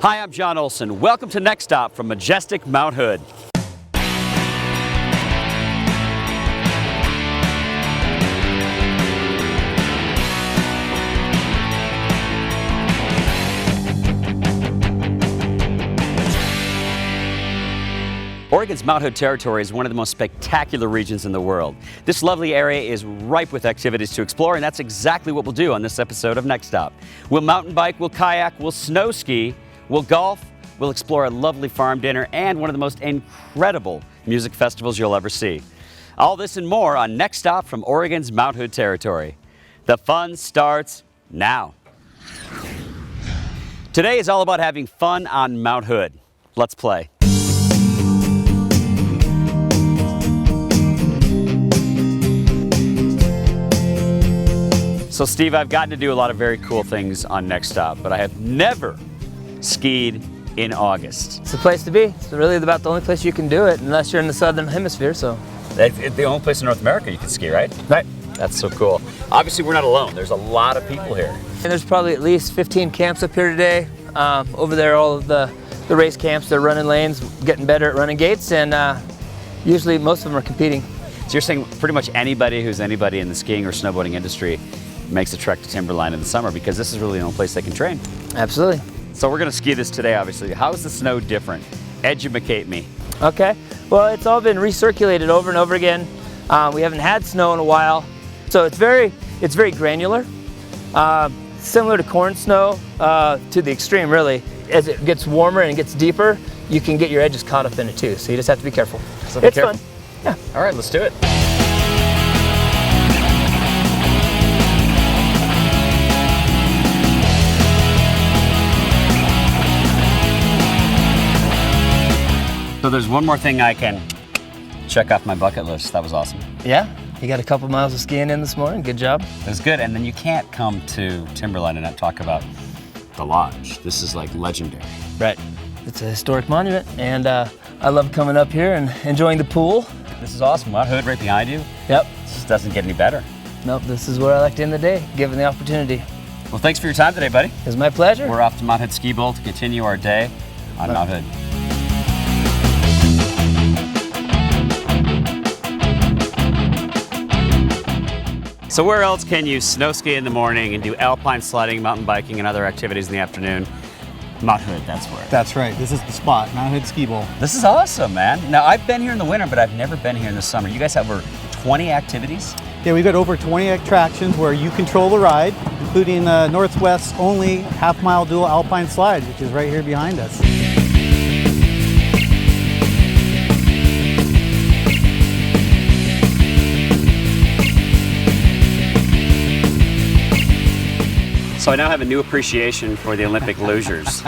Hi, I'm John Olson. Welcome to Next Stop from majestic Mount Hood. Oregon's Mount Hood territory is one of the most spectacular regions in the world. This lovely area is ripe with activities to explore, and that's exactly what we'll do on this episode of Next Stop. We'll mountain bike, we'll kayak, we'll snow ski, we'll golf, we'll explore a lovely farm dinner, and one of the most incredible music festivals you'll ever see. All this and more on Next Stop from Oregon's Mount Hood territory. The fun starts now. Today is all about having fun on Mount Hood. Let's play. So Steve, I've gotten to do a lot of very cool things on Next Stop, but I have never skied in August. It's the place to be. It's really about the only place you can do it, unless you're in the southern hemisphere, so. It's the only place in North America you can ski, right? Right. That's so cool. Obviously, we're not alone. There's a lot of people here. And there's probably at least 15 camps up here today. Over there, all of the race camps, they're running lanes, getting better at running gates, and usually most of them are competing. So you're saying pretty much anybody who's anybody in the skiing or snowboarding industry makes a trek to Timberline in the summer because this is really the only place they can train. Absolutely. So we're gonna ski this today, obviously. How is the snow different? Educate me. Okay. Well, it's all been recirculated over and over again. We haven't had snow in a while, so it's very granular. Similar to corn snow, to the extreme, really. As it gets warmer and it gets deeper, you can get your edges caught up in it too. So you just have to be careful. So it's fun. Yeah. All right, let's do it. So there's one more thing I can check off my bucket list. That was awesome. Yeah, you got a couple miles of skiing in this morning. Good job. It was good, and then you can't come to Timberline and not talk about the lodge. This is like legendary. Right. It's a historic monument, and I love coming up here and enjoying the pool. This is awesome. Mount Hood right behind you. Yep. This just doesn't get any better. Nope, this is where I like to end the day, given the opportunity. Well, thanks for your time today, buddy. It was my pleasure. We're off to Mount Hood Ski Bowl to continue our day on Mount Hood. So where else can you snow ski in the morning and do alpine sledding, mountain biking, and other activities in the afternoon? Mount Hood, that's where. That's right. This is the spot, Mount Hood Ski Bowl. This is awesome, man. Now, I've been here in the winter, but I've never been here in the summer. You guys have over 20 activities? Yeah, we've got over 20 attractions where you control the ride, including Northwest's only half-mile dual alpine slide, which is right here behind us. So I now have a new appreciation for the Olympic lugers.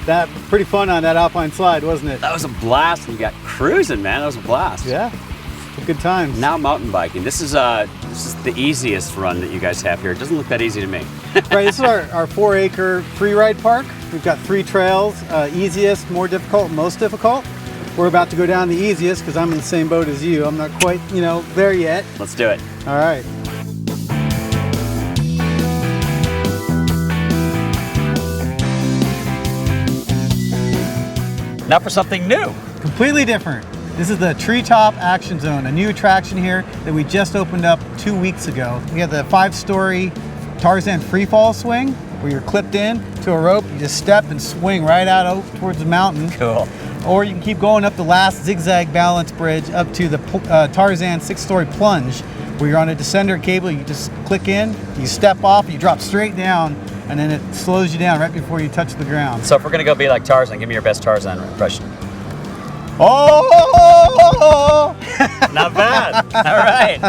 That pretty fun on that alpine slide, wasn't it? That was a blast. You got cruising, man. That was a blast. Yeah, good times. Now mountain biking. This is the easiest run that you guys have here. It doesn't look that easy to me. Right, this is our 4-acre free ride park. We've got 3 trails, easiest, more difficult, most difficult. We're about to go down the easiest because I'm in the same boat as you. I'm not quite, there yet. Let's do it. All right. Now for something new. Completely different. This is the Treetop Action Zone, a new attraction here that we just opened up 2 weeks ago. We have the 5-story Tarzan freefall swing where you're clipped in to a rope, you just step and swing right out towards the mountain. Cool. Or you can keep going up the last zigzag balance bridge up to the Tarzan 6-story plunge where you're on a descender cable. You just click in, you step off, you drop straight down, and then it slows you down right before you touch the ground. So if we're gonna go be like Tarzan, give me your best Tarzan impression. Oh! Not bad. All right.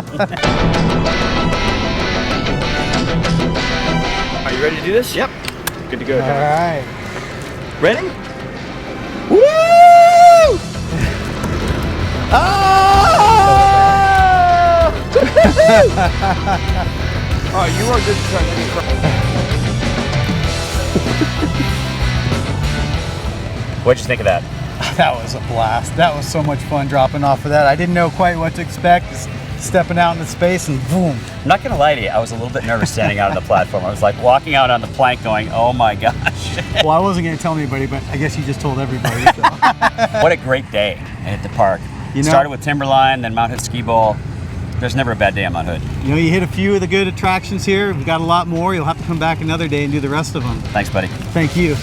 Are you ready to do this? Yep. Good to go. All right. Ready? Woo! Oh! Oh, you are good to What'd you think of that? That was a blast. That was so much fun dropping off of that. I didn't know quite what to expect. stepping out into space and boom. I'm not gonna lie to you, I was a little bit nervous standing out on the platform. I was like walking out on the plank going, oh my gosh. Well, I wasn't gonna tell anybody, but I guess you just told everybody. So. What a great day at the park. You know, started with Timberline, then Mount Hood Ski Bowl. There's never a bad day on Mount Hood. You know, you hit a few of the good attractions here. We've got a lot more. You'll have to come back another day and do the rest of them. Thanks, buddy. Thank you.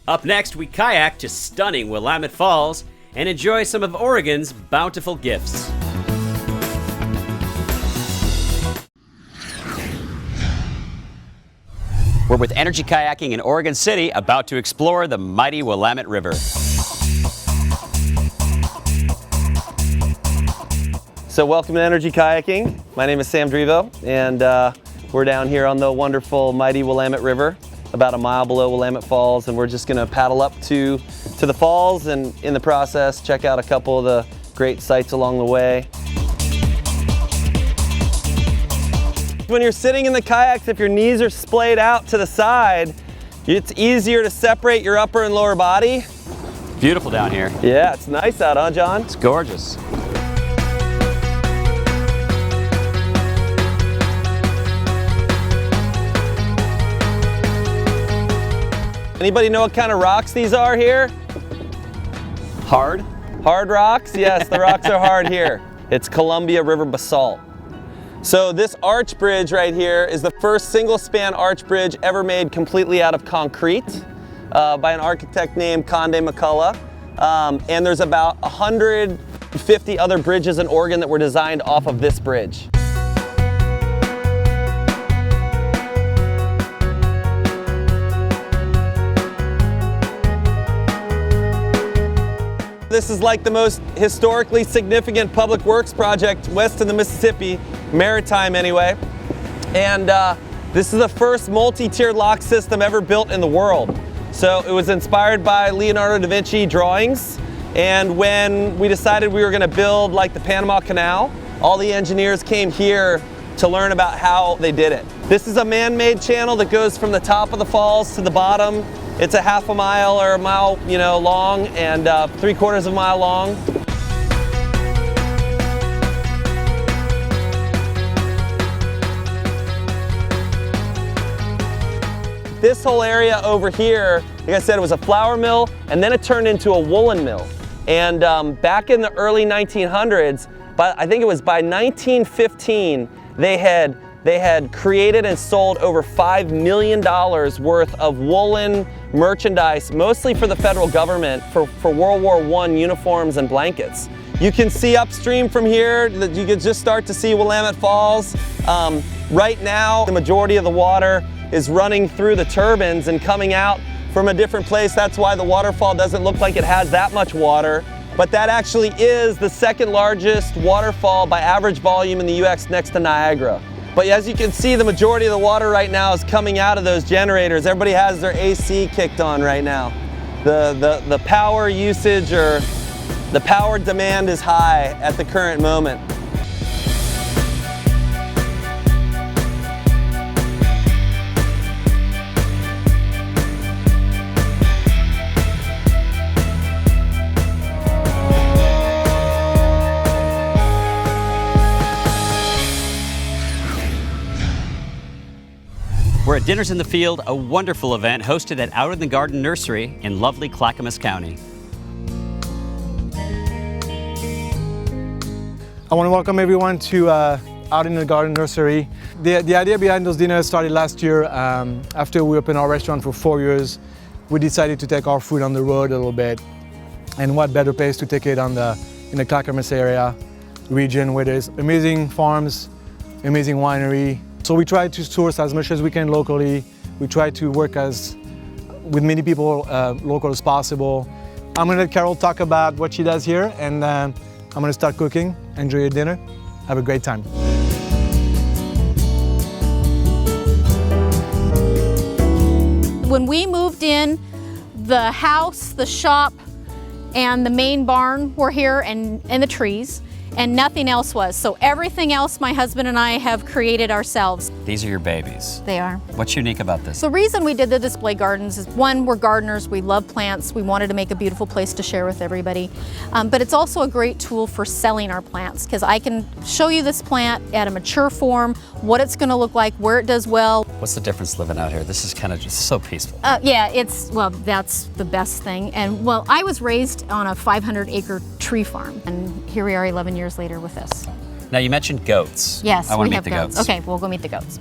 Up next, we kayak to stunning Willamette Falls and enjoy some of Oregon's bountiful gifts. We're with eNRG Kayaking in Oregon City, about to explore the mighty Willamette River. So welcome to eNRG Kayaking. My name is Sam Drivo, and we're down here on the wonderful, mighty Willamette River, about a mile below Willamette Falls, and we're just gonna paddle up to the falls, and in the process, check out a couple of the great sights along the way. When you're sitting in the kayaks, if your knees are splayed out to the side, it's easier to separate your upper and lower body. Beautiful down here. Yeah, it's nice out, huh, John? It's gorgeous. Anybody know what kind of rocks these are here? Hard? Hard rocks? Yes, the rocks are hard here. It's Columbia River basalt. So this arch bridge right here is the first single span arch bridge ever made completely out of concrete by an architect named Conde McCullough. And there's about 150 other bridges in Oregon that were designed off of this bridge. This is like the most historically significant public works project west of the Mississippi, maritime anyway. And this is the first multi-tiered lock system ever built in the world. So it was inspired by Leonardo da Vinci drawings. And when we decided we were gonna build like the Panama Canal, all the engineers came here to learn about how they did it. This is a man-made channel that goes from the top of the falls to the bottom. It's a half a mile or a mile, long, and 3/4 of a mile long. This whole area over here, like I said, it was a flour mill, and then it turned into a woolen mill. And back in the early 1900s, I think it was by 1915, they had created and sold over $5 million worth of woolen merchandise, mostly for the federal government, for World War I uniforms and blankets. You can see upstream from here that you can just start to see Willamette Falls. Right now, the majority of the water is running through the turbines and coming out from a different place. That's why the waterfall doesn't look like it has that much water. But that actually is the second largest waterfall by average volume in the US, next to Niagara. But as you can see, the majority of the water right now is coming out of those generators. Everybody has their AC kicked on right now. The power usage or the power demand is high at the current moment. We're at Dinners in the Field, a wonderful event hosted at Out in the Garden Nursery in lovely Clackamas County. I want to welcome everyone to Out in the Garden Nursery. The idea behind those dinners started last year. After we opened our restaurant for 4 years, we decided to take our food on the road a little bit. And what better place to take it in the Clackamas area region, where there's amazing farms, amazing winery. So we try to source as much as we can locally. We try to work with many people local as possible. I'm gonna let Carol talk about what she does here, and I'm gonna start cooking. Enjoy your dinner. Have a great time. When we moved in, the house, the shop, and the main barn were here, and the trees. and nothing else was. So everything else my husband and I have created ourselves. These are your babies. They are. What's unique about this? The reason we did the display gardens is, one, we're gardeners, we love plants, we wanted to make a beautiful place to share with everybody. But it's also a great tool for selling our plants, because I can show you this plant at a mature form, what it's going to look like, where it does well. What's the difference living out here? This is kind of just so peaceful. Yeah, well, that's the best thing. And well, I was raised on a 500-acre tree farm, and here we are 11 years later with this. Now, you mentioned goats. Yes, I want we to have meet the goats. Okay, we'll go meet the goats.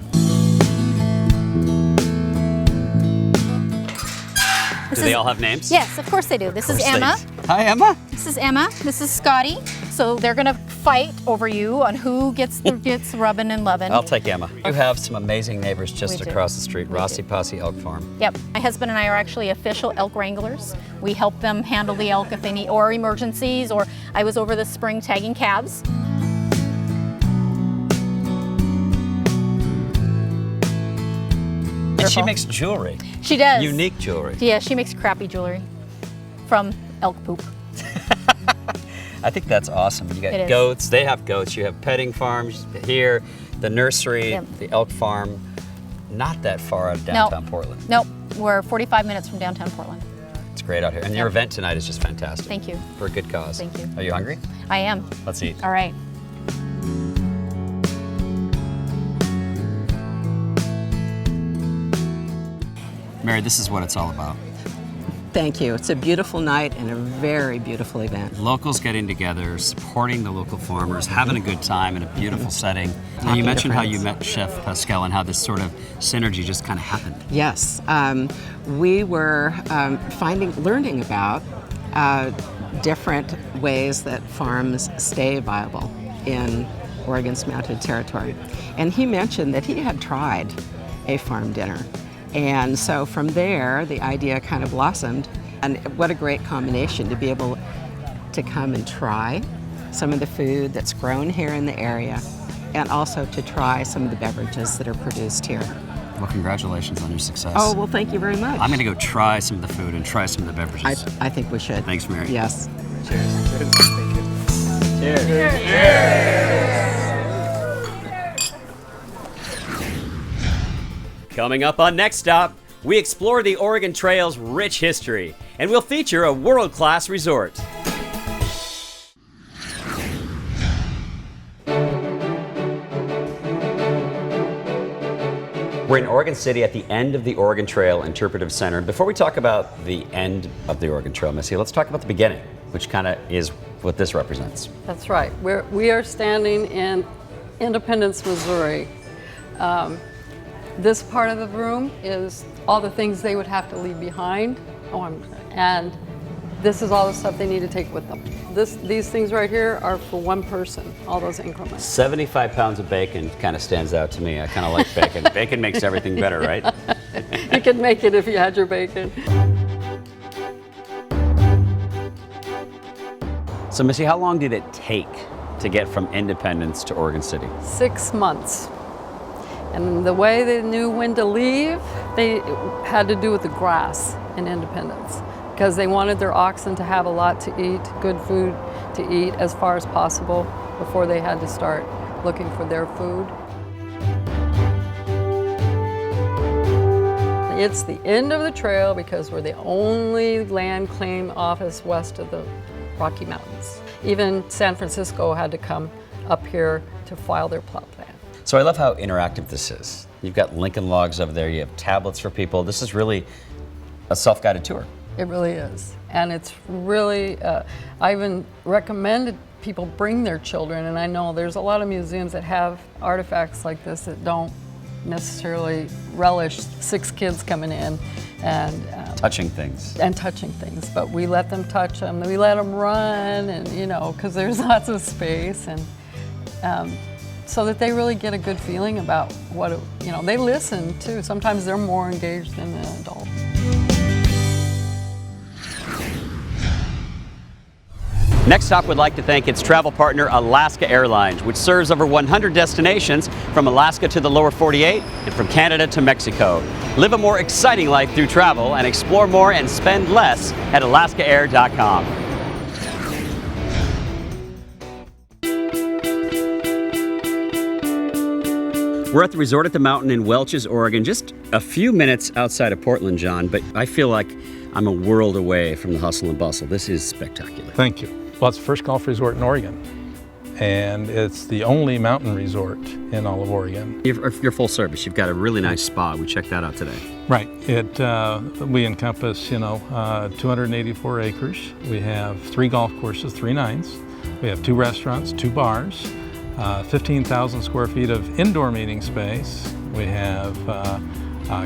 Do they all have names? Yes, of course they do. This is Emma. Hi, Emma. This is Emma. This is Scotty. So they're gonna fight over you on who gets rubbing and loving. I'll take Emma. You have some amazing neighbors just We do. across the street, We Rossi do. Posse Elk Farm. Yep. My husband and I are actually official elk wranglers. We help them handle the elk if they need, or emergencies, or I was over this spring tagging calves. And she makes jewelry. She does. Unique jewelry. Yeah, she makes crappy jewelry from elk poop. I think that's awesome. You It got is. goats. They have goats. You have petting farms here, the nursery, Yep. the elk farm. Not that far out of downtown Portland. Nope. We're 45 minutes from downtown Portland. It's great out here. And your Yep. event tonight is just fantastic. Thank you. For a good cause. Thank you. Are you hungry? I am. Let's eat. All right. Mary, this is what it's all about. Thank you. It's a beautiful night and a very beautiful event. Locals getting together, supporting the local farmers, having a good time in a beautiful setting. Now, you mentioned how you met Chef Pascal and how this sort of synergy just kind of happened. Yes, we were learning about different ways that farms stay viable in Oregon's Mountain Territory. And he mentioned that he had tried a farm dinner. And so from there, the idea kind of blossomed. And what a great combination to be able to come and try some of the food that's grown here in the area, and also to try some of the beverages that are produced here. Well, congratulations on your success. Oh, well, thank you very much. I'm going to go try some of the food and try some of the beverages. I think we should. Thanks, Mary. Yes. Coming up on Next Stop, we explore the Oregon Trail's rich history, and we'll feature a world-class resort. We're in Oregon City at the end of the Oregon Trail Interpretive Center. Before we talk about the end of the Oregon Trail, Missy, let's talk about the beginning, which kind of is what this represents. That's right. We are standing in Independence, Missouri. This part of the room is all the things they would have to leave behind. And this is all the stuff they need to take with them. These things right here are for one person, all those increments. 75 pounds of bacon kind of stands out to me. I kind of like bacon. Bacon makes everything better, right? You could make it if you had your bacon. So, Missy, how long did it take to get from Independence to Oregon City? 6 months. And the way they knew when to leave, they had to do with the grass in Independence, because they wanted their oxen to have a lot to eat, good food to eat as far as possible before they had to start looking for their food. It's the end of the trail because we're the only land claim office west of the Rocky Mountains. Even San Francisco had to come up here to file their plot plan. So I love how interactive this is. You've got Lincoln Logs over there, you have tablets for people. This is really a self-guided tour. It really is. And it's really, I even recommended people bring their children, and I know there's a lot of museums that have artifacts like this that don't necessarily relish 6 kids coming in and Touching things. touching things, but we let them touch them, we let them run, and because there's lots of space, and so that they really get a good feeling about what, they listen too. Sometimes they're more engaged than the adult. Next Stop would like to thank its travel partner, Alaska Airlines, which serves over 100 destinations from Alaska to the lower 48 and from Canada to Mexico. Live a more exciting life through travel and explore more and spend less at alaskaair.com. We're at the Resort at the Mountain in Welches, Oregon, just a few minutes outside of Portland, John, but I feel like I'm a world away from the hustle and bustle. This is spectacular. Thank you. Well, it's the first golf resort in Oregon, and it's the only mountain resort in all of Oregon. You're full service. You've got a really nice spa. We checked that out today. Right. We encompass, 284 acres. We have 3 golf courses, 3 nines. We have 2 restaurants, 2 bars, 15,000 square feet of indoor meeting space. We have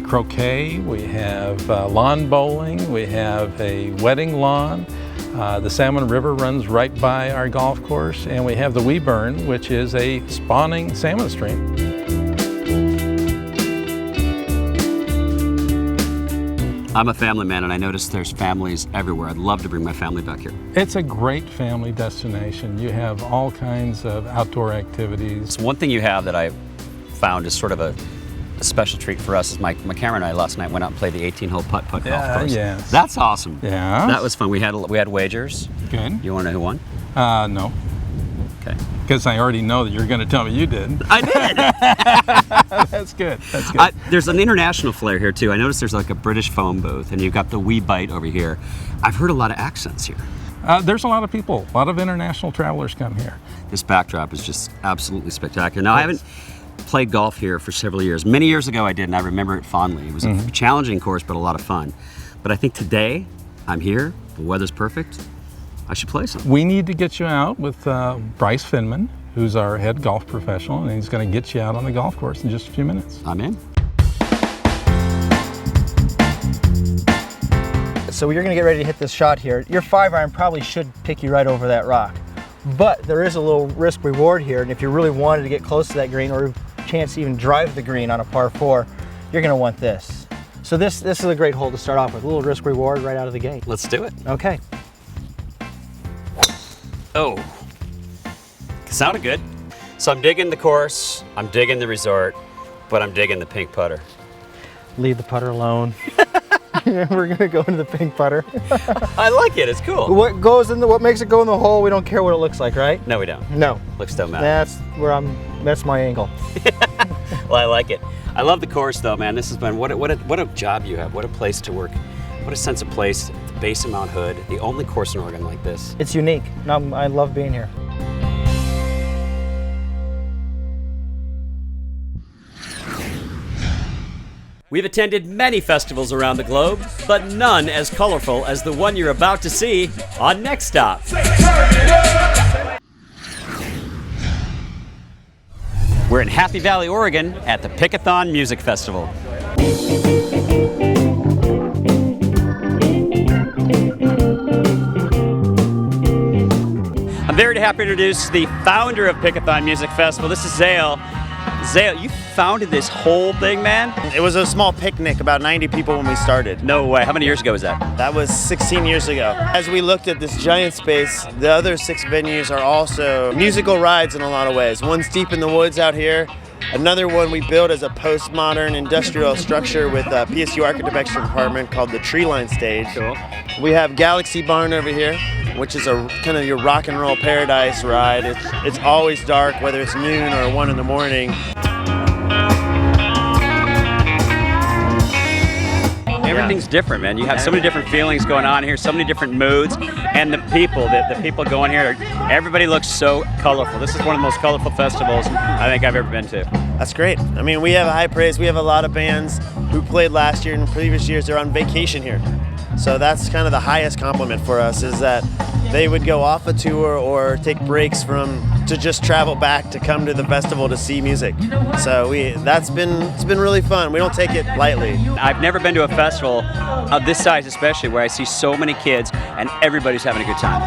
croquet, we have lawn bowling, we have a wedding lawn. The Salmon River runs right by our golf course, and we have the Weeburn, which is a spawning salmon stream. I'm a family man, and I noticed there's families everywhere. I'd love to bring my family back here. It's a great family destination. You have all kinds of outdoor activities. One thing you have that I found is sort of a special treat for us is my camera and I last night went out and played the 18-hole putt-putt golf course. Yes. That's awesome. Yeah. That was fun. We had wagers. Good. You want to know who won? No. Okay. Because I already know that you're going to tell me you did. I did. That's good. That's good. There's an international flair here too. I noticed there's like a British phone booth, and you've got the Wee Bite over here. I've heard a lot of accents here. There's a lot of people, a lot of international travelers come here. This backdrop is just absolutely spectacular. Now, I haven't played golf here for several years. Many years ago I did, and I remember it fondly. It was a challenging course, but a lot of fun. But I think today, I'm here, the weather's perfect, I should play some. We need to get you out with Bryce Finman, who's our head golf professional, and he's going to get you out on the golf course in just a few minutes. I'm in. So you're going to get ready to hit this shot here. Your 5-iron probably should pick you right over that rock. But there is a little risk reward here, and if you really wanted to get close to that green or a chance to even drive the green on a par 4, you're going to want this. So this is a great hole to start off with. A little risk reward right out of the gate. Let's do it. Okay. Oh, sounded good. So I'm digging the course, I'm digging the resort, but I'm digging the pink putter. Leave the putter alone. We're gonna go into the pink putter. I like it, it's cool. What makes it go in the hole, we don't care what it looks like, right? No, we don't. No. Looks don't matter. That's my angle. Well, I like it. I love the course though, man. This has been, what a job you have, what a place to work. What a sense of place at the base of Mount Hood, the only course in Oregon like this. It's unique. I love being here. We've attended many festivals around the globe, but none as colorful as the one you're about to see on Next Stop. We're in Happy Valley, Oregon at the Pickathon Music Festival. I'm very happy to introduce the founder of Pickathon Music Festival. This is Zale. Zale, you founded this whole thing, man? It was a small picnic, about 90 people when we started. No way. How many years ago was that? That was 16 years ago. As we looked at this giant space, the other 6 venues are also musical rides in a lot of ways. One's deep in the woods out here. Another one we built as a postmodern industrial structure with a PSU architecture department called the Tree Line Stage. Cool. We have Galaxy Barn over here, which is a kind of your rock and roll paradise ride. It's always dark, whether it's noon or 1 in the morning. Everything's different, man. You have so many different feelings going on here, so many different moods, and the people going here, everybody looks so colorful. This is one of the most colorful festivals I think I've ever been to. That's great. I mean, we have a high praise. We have a lot of bands who played last year and previous years. They're on vacation here. So that's kind of the highest compliment for us, is that they would go off a tour or take breaks to just travel back to come to the festival to see music. So it's been really fun. We don't take it lightly. I've never been to a festival of this size, especially, where I see so many kids and everybody's having a good time.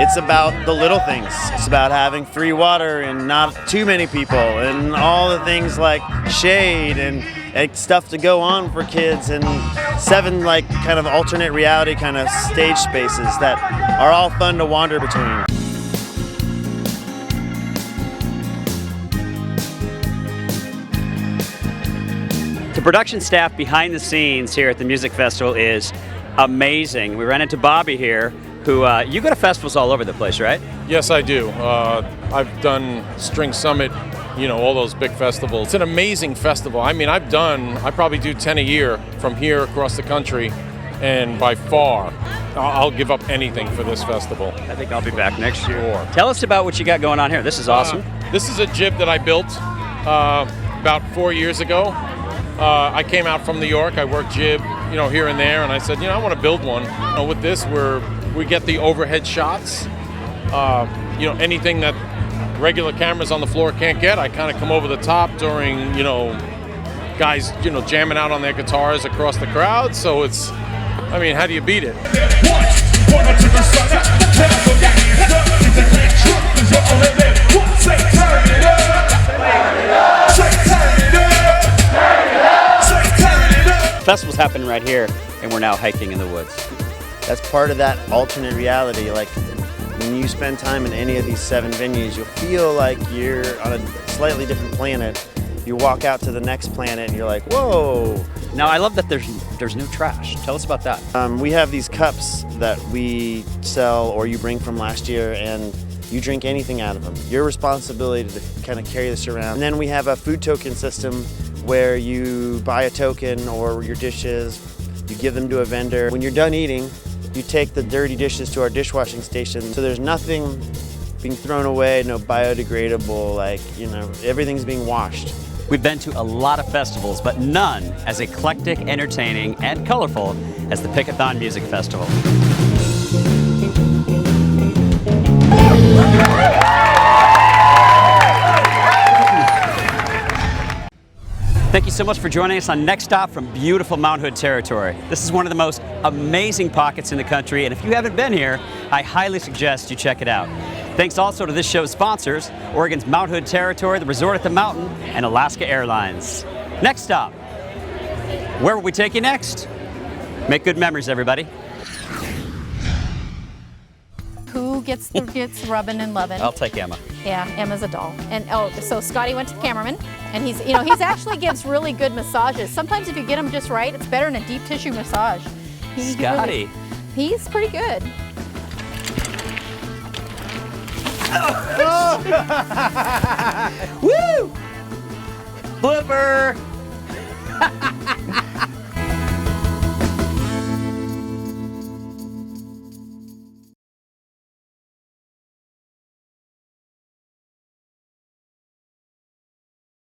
It's about the little things. It's about having free water and not too many people, and all the things like shade and stuff to go on for kids, and 7 like kind of alternate reality kind of stage spaces that are all fun to wander between. The production staff behind the scenes here at the music festival is amazing. We ran into Bobby here, who you go to festivals all over the place, right? Yes, I do. I've done String Summit you know, all those big festivals. It's an amazing festival. I mean, I probably do 10 a year from here across the country, and by far, I'll give up anything for this festival. I think I'll be back next year. Tell us about what you got going on here. This is awesome. This is a jib that I built about 4 years ago. I came out from New York. I worked jib, you know, here and there, and I said, you know, I want to build one. You know, with this, we get the overhead shots. You know, anything that regular cameras on the floor can't get, I kind of come over the top during, you know, guys, you know, jamming out on their guitars across the crowd. So it's, I mean, how do you beat it? Festival's happening right here, and we're now hiking in the woods. That's part of that alternate reality. Like when you spend time in any of these 7 venues, you'll feel like you're on a slightly different planet. You walk out to the next planet and you're like, whoa. Now I love that there's no trash. Tell us about that. We have these cups that we sell or you bring from last year, and you drink anything out of them. Your responsibility to kind of carry this around. And then we have a food token system where you buy a token or your dishes, you give them to a vendor. When you're done eating, you take the dirty dishes to our dishwashing station. So there's nothing being thrown away, no biodegradable, like, you know, everything's being washed. We've been to a lot of festivals, but none as eclectic, entertaining, and colorful as the Pickathon Music Festival. Thank you so much for joining us on Next Stop from beautiful Mount Hood territory. This is one of the most amazing pockets in the country, and if you haven't been here, I highly suggest you check it out. Thanks also to this show's sponsors, Oregon's Mount Hood Territory, the Resort at the Mountain, and Alaska Airlines. Next Stop. Where will we take you next? Make good memories, everybody. Who gets rubbing and loving? I'll take Emma. Yeah, Emma's a doll. And so Scotty went to the cameraman, and he's actually gives really good massages. Sometimes if you get him just right, it's better than a deep tissue massage. Scotty. He's pretty good. Woo! Blooper!